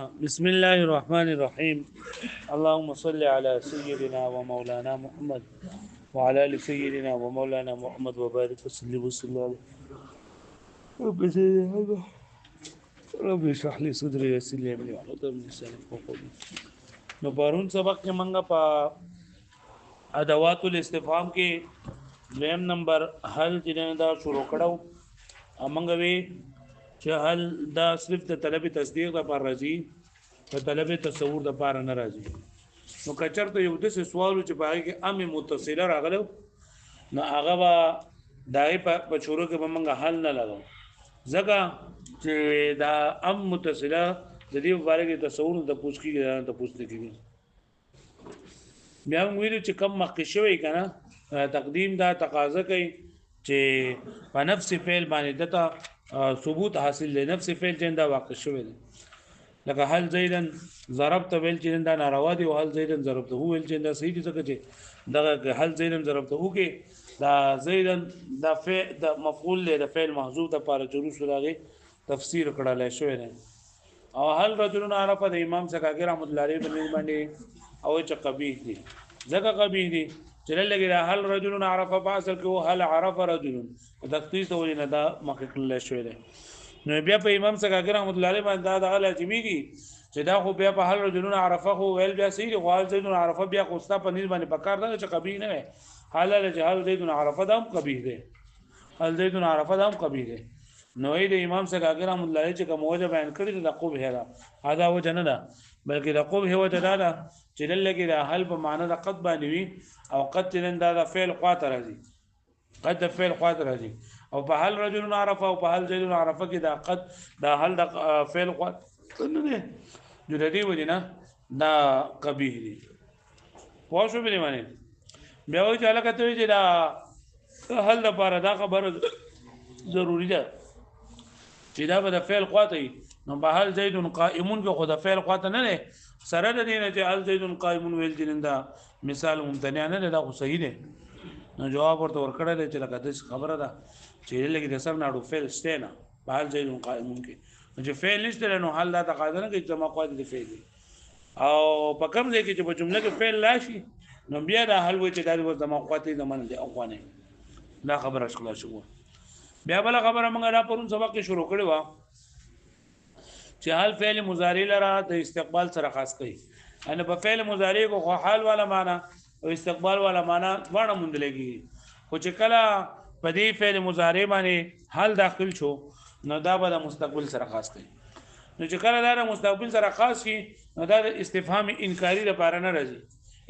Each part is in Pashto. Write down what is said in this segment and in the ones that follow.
بسم الله الرحمن الرحيم. اللهم صل على سيدنا ومولانا محمد وعلى ال سيدنا ومولانا محمد وبارك وسلم وسلم عليه. رب اشرح لي صدري ويسر لي امري واحلل عقدة من لساني يفقهوا قولي. نو پرون سبق کې منګه په ادوات الاستفهام کې دویم نمبر حل جنه دا شروع کړو. امنګ وی چې حل دا صرف د طلب تصدیق لپاره راځي، په طلب تصور د لپاره نه راځي. نو کچرته یو د سوالو چې باغی کې ام متصله راغلو نو هغه با دای په شروع کې به موږ حل نه لګو، ځکه چې دا ام متصله د دې مبارک تصور د پوښ کېږي د پوښ کېږي. بیا موږ ویلو چې کم مخکې شوی کنه تقدیم دا تقاضا کوي چې په نفس فعل باندې دته ثبوت حاصل له نفس فعل چې دا واقع شوی دی. لکه هل زیدن ضربت ویل چې دا ناروا دي او هل زیدن ضربته ویل چې دا صحیح دي، ځکه چې دغه هل زیدن ضربته کې دا زیدن د فعل د مفعول له د فعل محذوف د لپاره جلوس راغی تفسیر کړل شوی دی. او هل رجل عرف د امام سکاګر رحمت الله علیه باندې او چې قبیح دي، ځکه قبیح دي چې لګي دا هل رجل عرف فاصل کې هل عرف رجل تخصیص ولینه دا مخکې کړل شوی دی. نو بیا په امام سکاګر رحمت الله علیه باندې دا لازميږي چې دا خو بیا په هل رجلون عرفه خو ویل بیا صحیح غوال زیدون عرفه بیا خو ستا په نسبت باندې پکار ده چې قبیح نه وي. حاله جهل زیدون عرفه دا هم قبیح ده، هل زیدون عرفه دا هم قبیح ده. نو د امام سکاګر رحمت الله علیه چې کوم وجه بیان کړی د قبح هدا ادا وجه نه ده، بلکې د قبح وجه ده چې لکه دا هل په معنی د قد باندې وي او قد تلن دا د فعل خاطر راځي، قد د فعل خاطر راځي. او په هل رجل عرفه او په هل زید عرفه کې دا قد دا هل د فعل خاطر نه ده، جدي ودینا دا قبیح دي. پوه شو به معنی بیا وایي چې علاقه ته چې دا هل د لپاره دا خبره ضروری ده چې دا به د فعل خاطر نو په هل زید قائمون کې خو د فعل خاطر نه ده، سره د دې نه چې هل زید قائمون ویل جننده مثال ممتنع نه ده، دا خو صحیح ده. نو جواب ورته ورکړل چې لکه د خبره ده چې لګي د سم ناړو فعل ستنه په حال زید قائمون کې چې فعل نشته نو حل دا تقاضا نه کوي چې ما قاعده د فعل او په کوم ځای کې چې په جمله کې فعل راشي نو بیا دا حل وي چې دا د ما قاعده د من دي اخوانه دا خبره شکل شو. بیا بل خبره موږ را پرون سبق کې شروع کړو چې حال فعل مضارع لره د استقبال سره خاص کوي، ان په فعل مضارع کو حال والا معنا او استقبال والا معنا ونه مونږ لګي، خو چې کله په دې فعل مضارع باندې حال داخل شو نو دا به د مستقبل سره خاص کوي. نو چې کله دا د مستقبل سره خاص شي نو دا د استفهام انکاری لپاره نه راځي.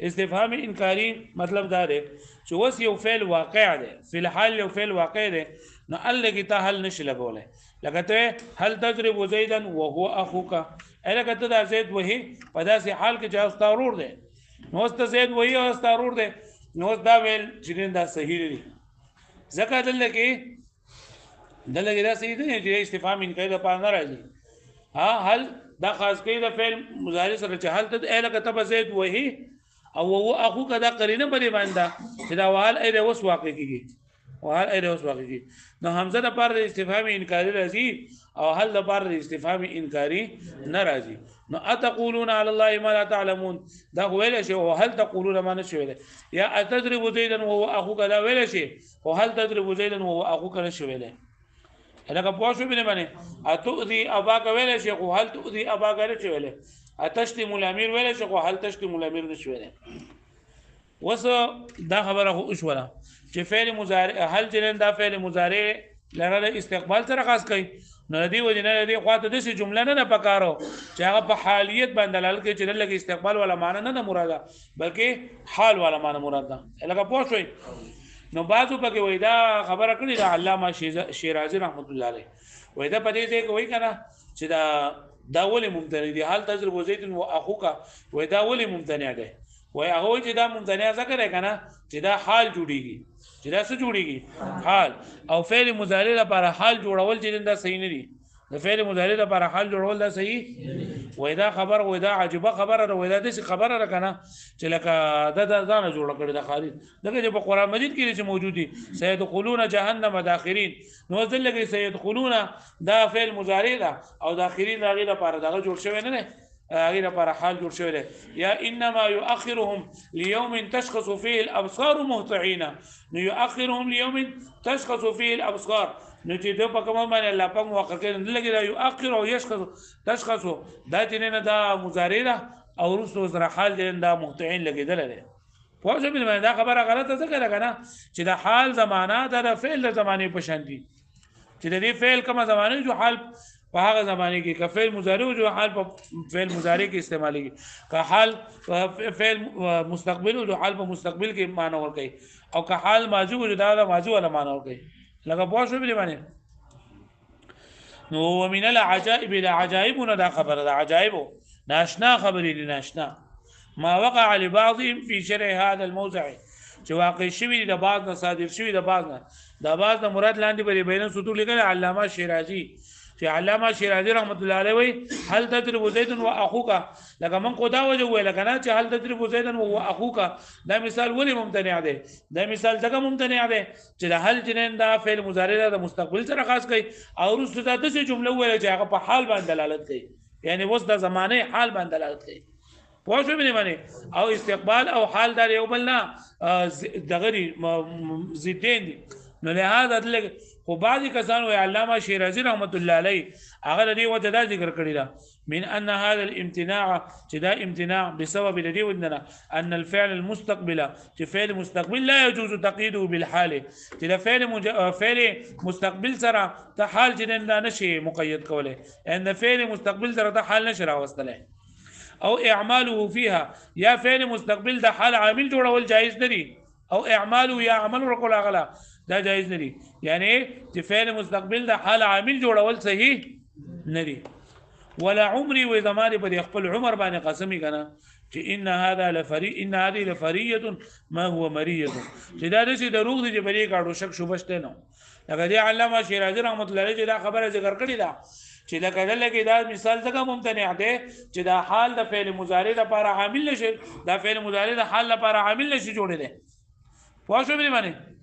استفهام انکاری مطلب دا دی چې اوس یو فعل واقع دی، فی الحال یو فعل واقع دی نو الګی ته حل نشي لګولای. لکه ته هل تضرب زیدا وهو اخوک، الګ ته دا زید وਹੀ په داسې حال کې چې استارور دی نو است زید وਹੀ او استارور دی نو دا ویل چې دا صحیح دی، ځکه دلته دا صحیح دی چې استفهام انکاری لپاره نه راځي. ها هل دا خاص کوي د فعل مضارع سره چې هل ته الګ ته زید وਹੀ او هو اخوک دا قرینه بری باندې چې دا وال اې د وس واقع کیږي وهل اې د وس واقع کیږي نو حمزه د پر د استفهام انکاری راځي او هل د پر د استفهام انکاری نه راځي. نو اتقولون علی الله ما لا تعلمون دا ویل شي او هل تقولون ما نشي ویل، یا اتضرب زیدا وهو اخوک دا ویل شي او هل تضرب زیدا وهو اخوک نشي ویل. هغه پوښتنه به باندې اتؤذي اباک ویل شي او هل تؤذي اباک نشي ویل، اتشتم الامیر ویل شي او هل تشتم الامیر نشي ویل. وس دا خبره خو وشوله چې فعل مضارع هل جنن دا فعل مضارع لره استقبال سره خاص کوي نو دی وجنه دی خواته د جمله نه پکارو چې هغه په حالیت باندې دلالت کوي چې لکه استقبال ولا معنی نه مراده بلکې حال ولا معنی مراد ده. لکه پوښوي نو بعضو پکې وای دا خبره کړی دا علامه شیرازی رحمت الله علیه وای دا پدې ځای کوي کنه چې دا ولې ممتنع دي حال تجربه زید و اخوک وای دا ولې ممتنع ده وای هغه چې دا ممتنع ذکر کنه چې دا حال جوړیږي چې دا څه جوړیږي حال او فعل مضارع لپاره حال جوړول چې دا صحیح نه دي، د د فعل مضارع لپاره حال جوړول دا صحیح وای دا خبر وای دا عجيبه خبره وای دا دې خبره را کنه چې لکه دا ځان جوړ کړی د خالد دغه په قران مجید کې چې موجودي سيدخلون جهنم داخرين نو ځل لګي سيدخلون دا فعل مضارع ده او داخرين هغه لپاره دغه جوړ شوی نه هغه لپاره حال جوړ شوی دی یا انما يؤخرهم ليوم تشخص فيه الابصار مهطعين نو يؤخرهم ليوم تشخص فيه الابصار نو چې د په کومه باندې الله په موقع کې لګي دا يؤخر او يشخص تشخص دا چې نه دا مضارع ده او رسو سره حال دې دا مهطعين لګیدل دی په څه باندې دا خبره غلطه څه کړه کنه چې دا حال زمانہ دا فعل د زمانه په شان دي چې د دې فعل کومه زمانه جو حال په هغه زمانه کې که فعل مضارع جو حال په فعل مضارع کې استعمالي که حال فعل مستقبل جو حال په مستقبل کې معنی ورکړي او که حال ماضي جو دا ماضي ولا معنی ورکړي لکه په شو باندې نو ومن العجائب العجائب دا خبره دا عجائب ناشنا خبرې دي ناشنا ما وقع لبعضهم في شرع هذا الموضع چې واقع شوی د بعض نه صادر شوی د بعض نه دا بعض نه مراد لاندې به بین سطور لیکل علامه شیرازی چې علامه شیرازی رحمت الله علیه وی هل تضرب زید و اخوک لکه من خدا وجه ویل کنه چې هل تضرب زید و اخوک دا مثال ولی ممتنع دی دا مثال څنګه ممتنع دی چې هل جنین دا فعل مضارع د مستقبل سره خاص کوي او رسو دا د جمله ویل چې هغه په حال باندې دلالت کوي یعنی اوس د زمانه حال باندې دلالت کوي پوه شو باندې او استقبال او حال دار یو بل نه دغری زیدین دي نو لهدا دلګ خو بعضی کسانو علامه شیرازی رحمت الله علیه هغه دې وجه دا ذکر کړی دا من ان هذا الامتناع چې دا امتناع بسبب دې ودنه ان الفعل المستقبل چې فعل مستقبل لا يجوز تقييده بالحال چې دا فعل مستقبل سره ته حال چې نه نشي مقید کوله ان فعل مستقبل سره ته حال نشي راوستله او اعماله فيها یا فعل مستقبل د حال عامل جوړول جایز ندي او اعماله یا عمل ورکول غلا دا جایز ندي یعنی چې فعل مستقبل د حال عامل جوړول صحیح ندي ولا عمري و زمانه په خپل عمر باندې قسمی کنه چې ان هذا هذه لفريه ما هو مريه چې دا د دروغ دي چې بری کاړو شک شوبشته نو لکه دی علامه شیرازی رحمت الله علیه دا خبره ذکر کړی دا چې لکه دلته دا مثال څنګه ممتنع دی چې دا حال د فعل مضارع لپاره عامل نشي دا فعل مضارع د حال لپاره عامل نشي جوړی دی پوه شو باندې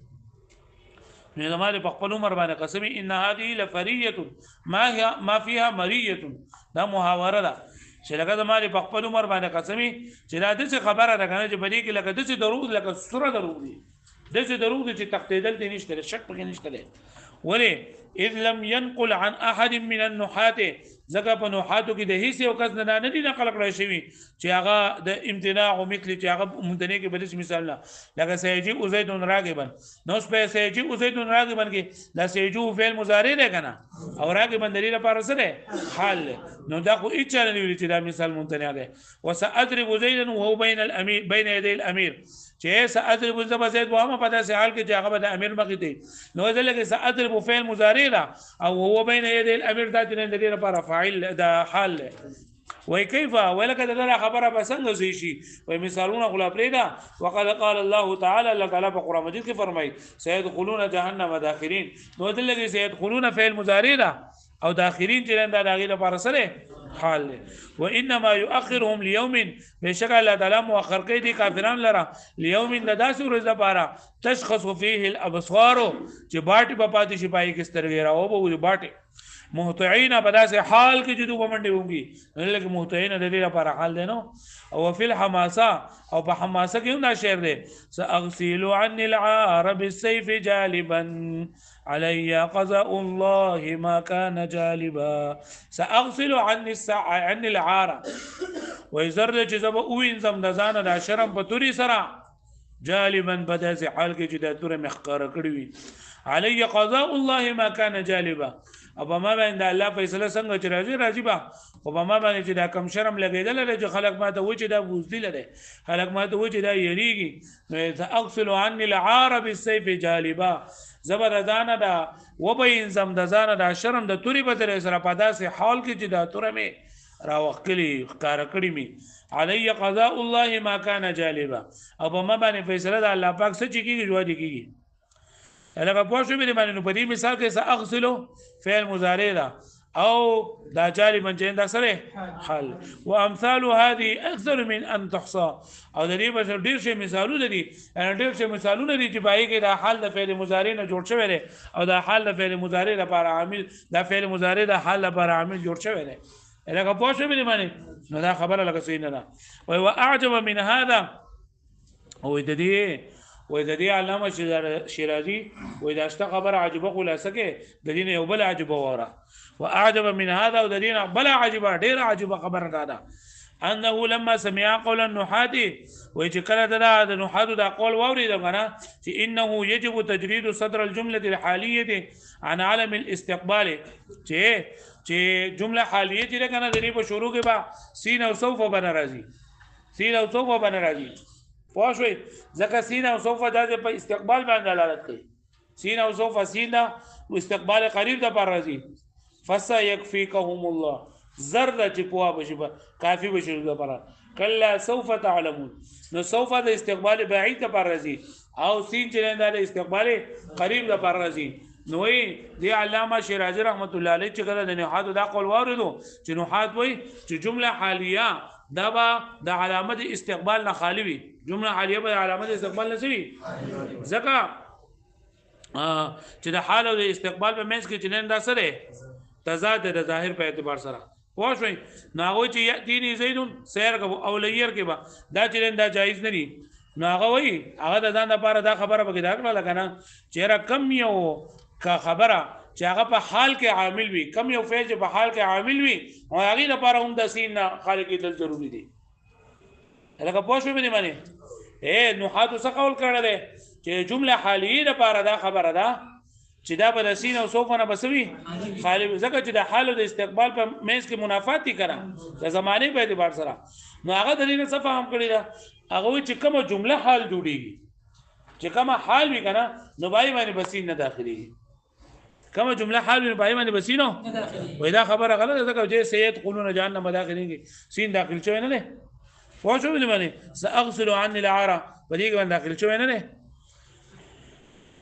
نو زماره په خپل عمر باندې قسمی ان هذه لفريه ما فيها مريه دا محاوره ده چې لکه زماره په خپل عمر باندې قسمی چې دا د خبره ده کنه چې بری کې لکه د دروغ لکه سوره دروغ دي د دروغ دي چې تقتیدل دي نشته شک پکې نشته ولی اذ لم ينقل عن احد من النحات زکه په نحاتو کې د هیڅ یو کس نه نه دي نقل کړی شوی چې هغه د امتناع او مثل چې هغه ممتنع کې بل مثال نه لکه سيجي زید راغبا نو په سيجي زید راغبا کې دا سيجو فعل مضارع ده کنه او راغبا دلیل لپاره سره حال نو دا خو هیڅ نه ویل چې دا مثال ممتنع ده وسأضرب زيدا وهو بين يدي الامير چې سأضرب زید وهمه په داسې حال کې چې هغه د امیر مخې ته نو ځلګه سأضرب فعل مضارع ده او هو بين يدي الامير دا د دې لپاره فاعل دا حال وای کیف ولکه دا خبره بسنګ زی شي وای مثالونه غلا پریدا وقد قال الله تعالی الله تعالی په قران مجید کې فرمایي سيدخلون جهنم داخرين نو دلته سيدخلون فعل مضارع ده او داخرين چې دا دغه لپاره سره حال له وانما يؤخرهم ليوم بشکل الله تعالی مؤخر کوي دي کافرانو لره ليوم داسې ورځ لپاره تشخص فيه الابصار چې باټي په پاتې شي پای کې سترګې راو به باټي مهطعين بداسه حال کې جدو بمنډي وږي لکه مهطعين د دې لپاره حال دینو او فی الحماسه او په حماسه کې دا شعر دی ساغسل عن العار بالسيف جالبا علي قضاء الله ما كان جالبا ساغسل عن العار ويزر جذب وينزم د ځان د شرم په توري سره جالبا بداسه حال کې چې د تور مخکاره کړی وي علي قضاء الله ما كان جالبا ابا ما باندې الله فیصله څنګه چې راځي با او ما باندې چې دا کم شرم لګیدل لري چې خلک ما ته و چې دا بوزدل لري خلک ما ته و چې دا یریږي نو اغسل عن العار بالسيف جالبا زبردانه دا وبین زم د ځان دا شرم د توري بدر سره په داسې حال کې چې دا تور می راوخلی کار کړی می علی قضاء الله ما كان جالبا ابا ما باندې فیصله د الله پاک څخه کیږي جوړ کیږي لکه په شو باندې نو په دې مثال کې ساغسلو فعل مضارع ده او دا جالبا چې دا سره حال. وامثال هذه اكثر من ان تحصى. او د دې په ډیر شي مثالونه دي، ډیر شي مثالونه دي چې پای کې دا حال د فعل مضارع نه جوړ شوی دی او دا حال د فعل مضارع لپاره عامل، دا فعل مضارع د حال لپاره عامل جوړ شوی دی. لکه پوه شو به معنی نو دا خبره لکه سینه ده. او اعجب من هذا، او د دې علامه شیرازي وې دا شته خبره عجيبه خلاصه کې د دې یو بل عجيبه وره. واعجب من هذا، او د دې بل عجيبه ډېر عجيبه خبره ده انه لما سمع قول النحات، وې چې کله د نحات دا قول واورید غنه چې انه يجب تجريد صدر الجمله الحاليه عن علم الاستقبال، چې جمله حالیه چې کنه د دې په شروع کې با سین او سوف بن راځي، سین او سوف بن راځي. پوه شئ ځکه سین او سوف د په استقبال باندې دلالت کوي. سین او سوف سین او استقبال قریب د پر راځي. فسيكفيكهم الله، زرد چې پوها بشي کافی بشي د پر. کلا سوف تعلمون، نو سوف د استقبال بعید د پر راځي او سین چې د استقبال قریب د پر راځي. نو دی علامه شیرازی رحمت الله علیه چې کله د نحات دا قول واردو چې نحات وای چې جمله حالیه دا به د علامه استقبال نه خالی وي، جمله حالیه به علامه استقبال نه وي ځکه چې د حال او د استقبال په منځ کې چې نن دا سره تضاد د ظاهر په اعتبار سره. پوه شئ نو هغه چې یاتینی زیدون سیر کو او لیر کې به دا چې نن دا جایز نه دي. نو هغه وای هغه د ځان لپاره دا خبره به دا کړل کنه چې را کم یو کا خبره چې هغه په حال کې عامل وي، کم یو فعل چې په حال کې عامل وي او هغه لپاره هم د سین خالق دل ضروری دي. لکه پوه شو به معنی نحات څه قول کړل دي چې جمله حالیه لپاره دا خبره ده چې دا به د سین او سوف نه بسوي خالق، ځکه چې د حال او د استقبال په منځ کې منافات دي کړه د زمانه په اعتبار سره. نو هغه د دې نه څه فهم کړی دا هغه چې کومه جمله حال جوړیږي، چې کومه حال وي کنه نو بای باندې بسین نه داخلي، کومه جمله حال وي بای باندې بسینو وای دا خبره غلطه ده چې سید قولون جهنم داخليږي سین داخل شوی نه نه. پوه شو به معنی ساغسل عن العرى بدیګ باندې داخل شوی نه نه.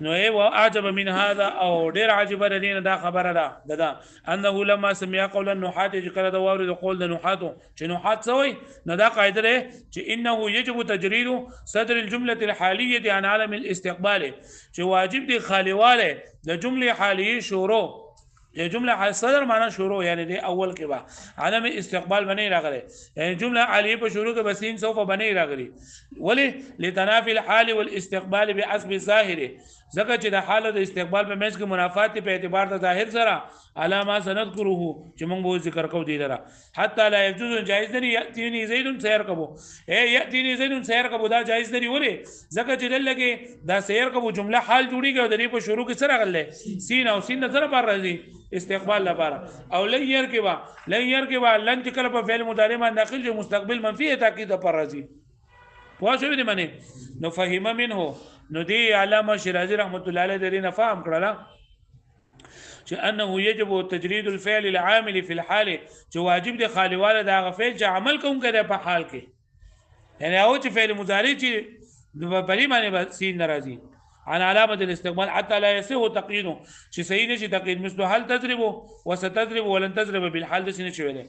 نو اعجب من هذا، او ډیر عجيبه دین دا خبره ده انه لما سمع قول النحات، چې کله دا وارد قول د نحاتو چې نحات سوی نو دا قاعده ده چې انه يجب تجريد صدر الجمله الحاليه عن عالم الاستقبال، چې واجب دي خالیواله د جمله حالیه شروع، یہ جمله حال صدر معنی شروع یعنی دی اول کې با عالم استقبال بنی راغلی، یعنی جمله حالیه په شروع کې بسین سوف بنی راغلی. ولی لتنافي الحال والاستقبال بحسب الظاهر، ځکه چې د حال او د استقبال په منځ کې منافات په اعتبار د ظاهر سره علامه سنذكره چې موږ به ذکر کوو دی لره. حتی لا يجوز جائز نه یاتینی زید سیر کوو، یاتینی زید سیر کوو دا جائز نه ولی ځکه چې دلته دا سیر کوو جمله حال جوړیږي او د دې په شروع کې سره غلې سین او سین سره پر راځي استقبال لپاره. او لیر کې با لن چې کله په فعل مضارع باندې داخل شي مستقبل منفي تاکید پر راځي. پوه شو دې معنی نو فهم منه. نو دی علامه شیرازی رحمت الله علیه دې نه فهم کړل چې انه يجب تجريد الفعل العامل في الحال، چې واجب دی خالیواله دا فعل چې عمل کوم کړي په حال کې، یعنی او چې فعل مضارع چې په لې معنی سین ناراضي عن علامه الاستقبال حتى لا يصح تقييده، چې صحیح نشي تقييد مثل هل تضرب وستضرب ولن تضرب بالحال د شنو شویل.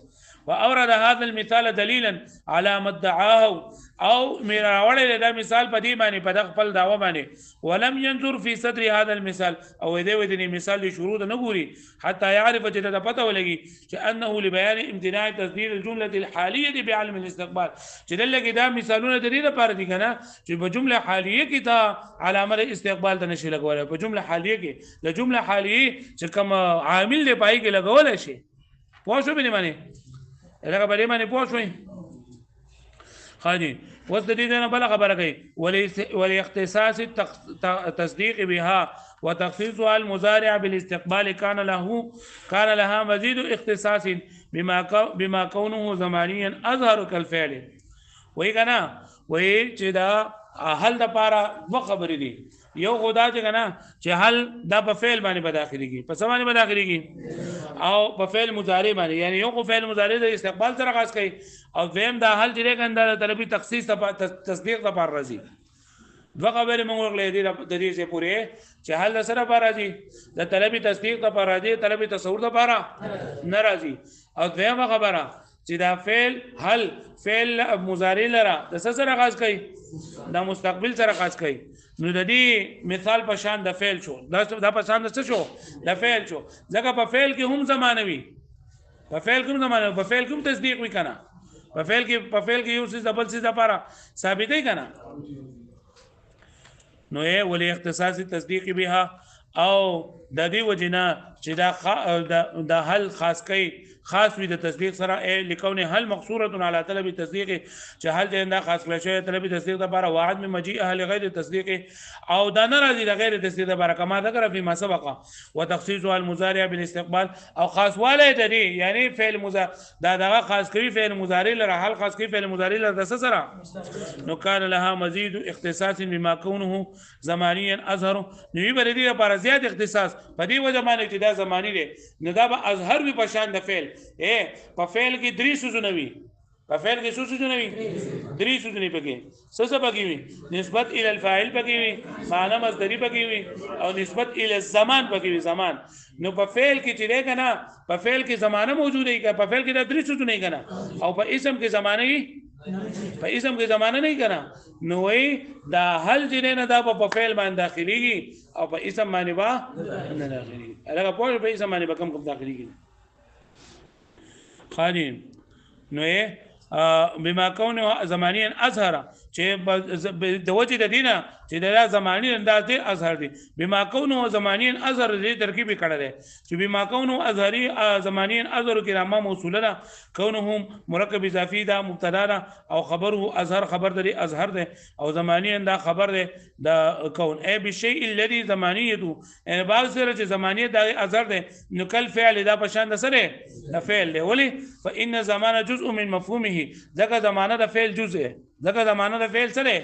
واورد هذا المثال دليلا على ما ادعاه، او میراوړل دا مثال په دې معنی په خپل داوا باندې ولم ينظر في صدر هذا المثال، او دې مثال شروع نه ګوري حتى يعرف چې دا پته ولګي چې انه لبيان امتناع تصدير الجمله الحاليه بعلم الاستقبال، چې دلته دا مثالونه د دې لپاره دي کنه چې په جمله حالیه کې دا علامه استقبال ته نشي لګول، په جمله حالیه کې د جمله حالیه چې کوم عامل دی پای کې لګول شي. پوه شو به معنی لکه بلې معنی پوه شوئ خاجي. اوس د دې نه بل خبره کوي ولاختصاص التصديق بها وتخصيصها المضارع بالاستقبال كان لها مزيد اختصاص بما كونه زمانيا اظهر كالفعل. وای کنه وای چې دا حل د پاره و خبرې دي، یو خدا چې کنه چې حل دا په فعل باندې بداخليږي، په سمانه بداخليږي او په فعل مضارع باندې، یعنی یو فعل مضارع د استقبال سره خاص کوي او دویم دا حل چې کنه د طلبي تخصیص تصدیق د پر راځي. دوه خبرې موږ ورغلې د دې څخه پورې چې حل سره راځي د طلبي تصدیق لپاره راځي طلبي تصور لپاره ناراضي او دویمه خبره چې دا فعل حل فعل مضارع لره د څه سره غاز کوي د مستقبل سره غاز کوي نو د دې مثال په شان د فعل شو دا په شان د څه شو د فعل شو ځکه په فعل کې هم زمانه وي په فعل کې هم زمانه په فعل کې هم تصدیق وي کنه په فعل کې یو څه د بل څه لپاره ثابتې کنه نو یې ولې اختصاص تصدیق بها او د دې وجنه چې دا حل خاص کوي خاص وي د تصدیق سره لکونه حل مقصوره علی طلب تصدیق چې حل دې دا خاص کړی شوی طلب تصدیق لپاره وعد من مجيء اهل غیر تصدیق او دا نه راځي د غیر تصدیق لپاره کما ذکر فی ما سبق وتخصيص المضارع بالاستقبال او خاص والے د دې یعنی فعل مضارع دا خاص کوي فعل مضارع لره حل خاص کوي فعل مضارع لره د سره نو کان لها مزید اختصاص بما كونه زمانيا اظهر نو یې بل دې لپاره زیات اختصاص په دې وجه باندې چې دا زمانی دی نو دا به اظهر وي په شان د فعل په فعل کې درې سوزونه وي په فعل کې څه سوزونه وي درې سوزونه پکې څه پکې وي نسبت الى الفاعل پکې وي معنی مصدری پکې وي او نسبت الى الزمان پکې وي زمان نو په فعل کې چې دی کنه په فعل کې زمانه موجوده ای په فعل کې دا درې سوزونه ای کنه او په اسم کې زمانه وي په اسم کې زمانه نه کنه نو وی دا حل چې نه دا په فعل باندې داخليږي او په اسم باندې با نه داخليږي هغه په اسم باندې به کوم داخليږي خالين نو بما كونه زمانيا اظهر چې د وجه د دینه چې د زماني انداز دی اظهر دی بما كونه زمانيا اظهر دې ترکیب کړه دی چې بما كونه اظهري زمانيا اظهر کرامه موصوله ده كونهم مرکب اضافي ده مبتدا ده او خبره اظهر خبر دی اظهر ده او زمانيا دا خبر ده د كون اي بشيء الذي زمانيته ان بعض سره چې زماني دا اظهر ده نو کل فعل دا پشان ده سره د فعل دی ولی فان زمان جزء من مفهومه ځکه زمانه د فعل جزء ذکر زمانه د فعل سره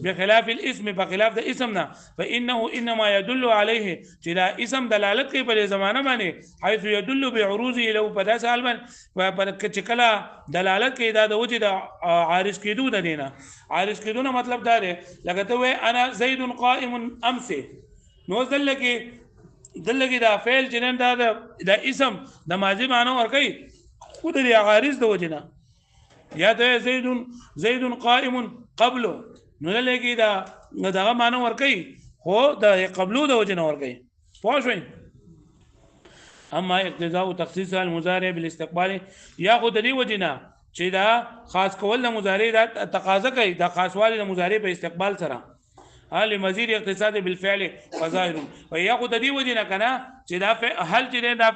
بخلاف الاسم بخلاف د اسم نه فانه انما يدل عليه چې دا اسم دلالت کوي په زمانه باندې حيث يدل بعروضه له په داس حال باندې چې کله دلالت کوي دا د وجه د عارض کېدو د دینه عارض کېدو نه مطلب دا دی لکه ته وې انا زید قائم امس نو دلګي دا فعل جنن دا د اسم د ماضي معنی ور کوي خو د عارض د وجه نه یا ته زید قائم قبل نو لګي دا معنی ور کوي خو د قبلو د وجه نه ور کوي پوه شئ اما اقتضاء تخصيص المضارع بالاستقبال یا خو د دې وجه نه چې دا خاص کول د مضارع د تقاضا کوي د خاصوالی د مضارع په استقبال سره حال مزید اقتصاد بالفعل فظاهر وياخذ دې وجه نه کنه چې دا حل چې دا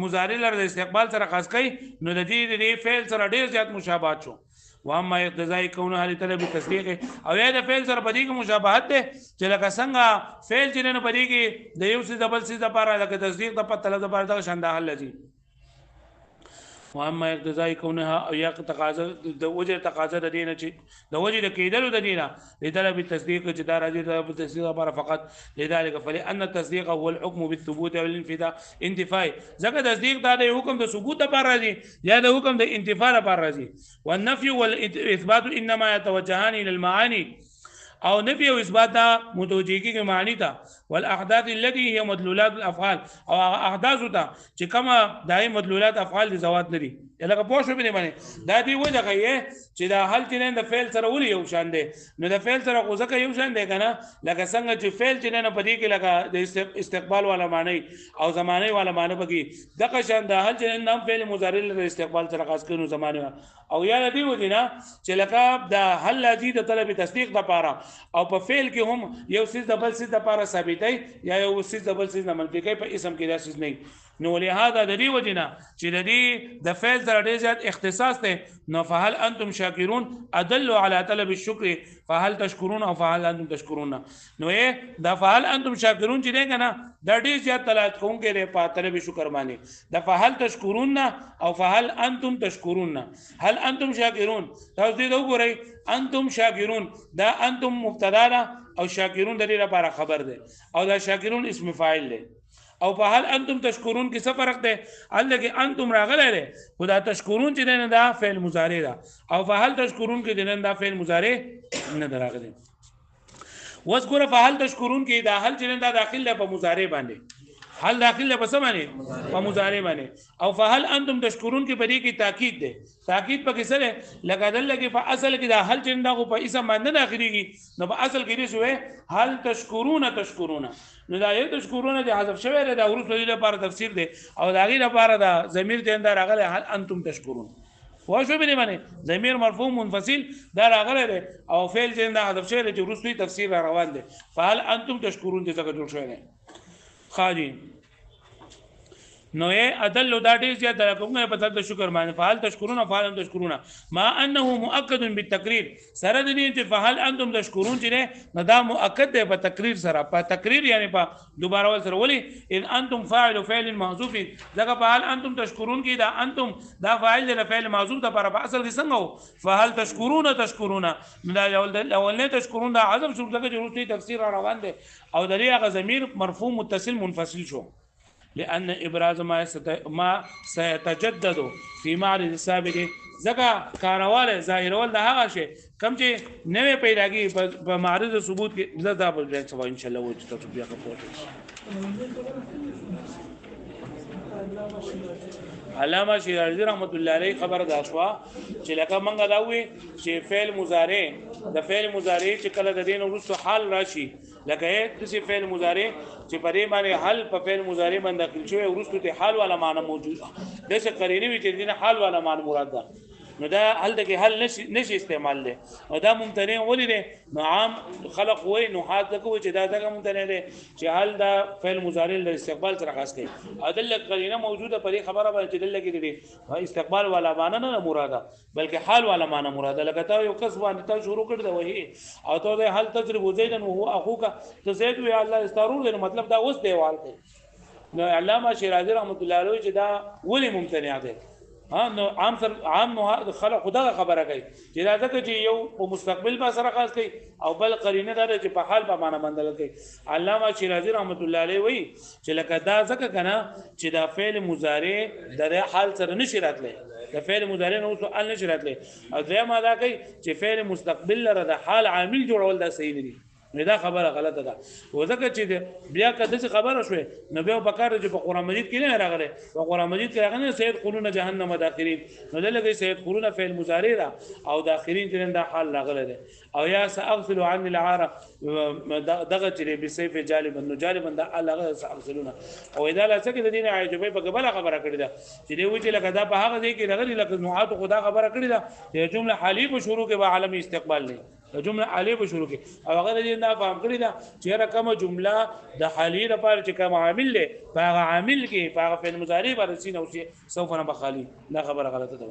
مضارع لر د استقبال سره خاص کوي نو د دې فعل سره ډیر زیات مشابهت شو واما اقتضاء كونه حال طلب تصدیق او یا د فعل سره بدی کې مشابهت ده چې لکه څنګه فعل چې نه بدی کې د یو څه دبل څه لپاره لکه تصدیق د په طلب لپاره د شان د حل لذي واما اقتضاء كونها او یا تقاضا د وجه تقاضا د دینه چې د وجه د کېدلو د دینه لطلب التصديق چې دا راځي د تصدیق لپاره فقط لذلك فلان التصديق هو الحكم بالثبوت والانفاء انتفاء ځکه تصدیق دا د حکم د ثبوت لپاره راځي یا د حکم د انتفاء لپاره راځي والنفي والاثبات انما يتوجهان الى المعاني او نفي او اثبات دا متوجهي کې معنی تا والاحداث التي هي مدلولات الافعال او احداث ته چې کومه دای مدلولات افعال دي زوات لري لکه پوه شو بنه باندې دا دی وجه کوي چې دا حل چې نه د فعل سره ولي یو شان دي نو د فعل سره خو ځکه یو شان دي کنه لکه څنګه چې فعل چې نه پدې کې لکه د استقبال والا معنی او زمانه والا معنی پکې دغه شان د حل چې نام فعل مضارع له استقبال سره خاص کړو زمانه او یا دی وجه نه چې لکه د حل لذي د طلب تصدیق لپاره او په فعل کې هم یو څه د بل څه لپاره ثابتای یا یو څه د بل څه نه منفي کوي په اسم کې داسې نه نو لهدا د دې وجنه چې د دې د فعل سره ډېر زیات اختصاص ده نو فهل انتم شاکرون ادل على طلب الشکر فهل تشکرون او فهل انتم تشکرون نو دا فهل انتم شاکرون چې ده کنه د ډېر زیات تلات کوونکې ده په طلب شکر باندې د فهل تشکرون او فهل انتم تشکرون هل انتم شاکرون تاسو دې وګورئ انتم شاکرون دا انتم مبتدا او شاکرون د دې لپاره خبر ده او دا شاکرون اسم فاعل ده او په حال انتم تشکرون کې څه فرق ده الله کې انتم راغله ده خدا تشکرون چې نه دا فعل مضارع ده او په حال تشکرون کې نه دا فعل مضارع نه راغله وذكر فهل تشکرون کې دا هل چې دا داخل ده په مضارع باندې هل داخل ده په څه باندې په مضارع باندې او فهل انتم تشکرون کې په دې کې تاکید ده تاکید په کې سره لکه دل کې په اصل کې دا هل چې دا په اسم باندې داخليږي نو په اصل کې دې شوې هل تشکرون نو دا یو تشکرون دي حذف شوی دا ورسره لپاره تفسیر ده او دا غي لپاره دا ضمیر ته اندر راغله هل انتم تشکرون واښو به نه باندې ضمیر مرفوع منفصل دا راغله ده او فعل چې دا حذف شوی چې ورسره تفسیر روان ده فهل انتم تشکرون دې څنګه جوړ شوی نه خاجي نو ادل دا ډیر زیات درکومه په تاسو شکر باندې فعال تشکرون فعال تشکرون ما انه مؤكد بالتقرير سره دې چې فعال انتم تشکرون چې نه دا مؤكد دی په تقریر سره په تقریر یعنی په دوباره ول سره ولي ان انتم فاعل فعل محذوف ځکه فعال انتم تشکرون کې دا انتم دا فاعل د فعل محذوف د پر په اصل کې څنګه فعال تشکرون دا اول نه تشکرون دا عزم شو دغه ضروري تفسیر روان دي او د دې هغه ضمیر مرفوع متصل منفصل شو لأن إبراز ما سيتجدد في معرض السابق ځکه کارواله ظاهرول د هغه شی کم چې نوې پیدا کیږي په معرض ثبوت کې زدا په ډیر سبا ان شاء الله وځي تاسو بیا کوو علامه شیرازی رحمت الله علیه خبر دا شو چې لکه مونږ دا وی چې فعل مضارع د فعل مضارع چې کله د دین وروسته حال راشي لکه د فعل مضارع چې په دې باندې حل په فعل مضارع باندې داخل شوی وروسته ته حال والا معنی موجود ده څه قرینه وی چې دین حال والا معنی مراد ده نو دا هل دغه حل نشي استعمال له او دا ممتنع ولې ده نو عام خلق وای نو حال دغه چې دا دغه ممتنع ده چې حل دا فعل مضارع له استقبال سره خاص کوي ادله قرینه موجوده په خبره باندې چې دله کې دي استقبال والا معنی نه مراده بلکې حال والا معنی مراده لکه تا یو کس باندې تا شروع کړ دا وਹੀ او ته حل تجرب زیدن وهو اخوک ته زید وی الله استارور مطلب دا اوس دیوال کوي نو علامه شیرازی رحمت الله علیه چې دا ولې ممتنع ده نو عام خلق خدا خبره کوي چې دا ځکه چې یو په مستقبل با سره خاص کوي او بل قرینه ده چې په حال په معنا باندې کوي علامه شیرازی رحمت الله علیه وی چې لکه دا ځکه کنه چې دا فعل مضارع د حال سره نشي راتلی د فعل مضارع نو سوال نشي راتلی او دریم دا کوي چې فعل مستقبل لره د حال عامل جوړول دا صحیح نه دي دا خبره غلطه ده وځکه چې بیا کده خبره شوه نو بیا په کار چې په قران مجید کې نه راغله په قران مجید کې راغله سید قرون جهنم داخلين نو دلته سید قرون فعل مضارع ده او داخلين چې دا حال راغله ده او یا ساغسل عن العاره دغه چې بسيف جالبا نو جالبا دا الله ساغسلون او اذا لا سکه د دین عجبه په قبل خبره کړی ده چې دی وی چې لکه دا په هغه ځای کې راغلی لکه نوعات خدا خبره کړی ده چې جمله حالی په شروع کې به عالم استقبال نه جمله علی به شروع کی او هغه دې نه فهم کړی دا چې رقم جمله د حالی لپاره چې کوم عامل له هغه عامل کې هغه فعل مضارع باندې سینه او سوف نه بخالی دا خبره غلطه ده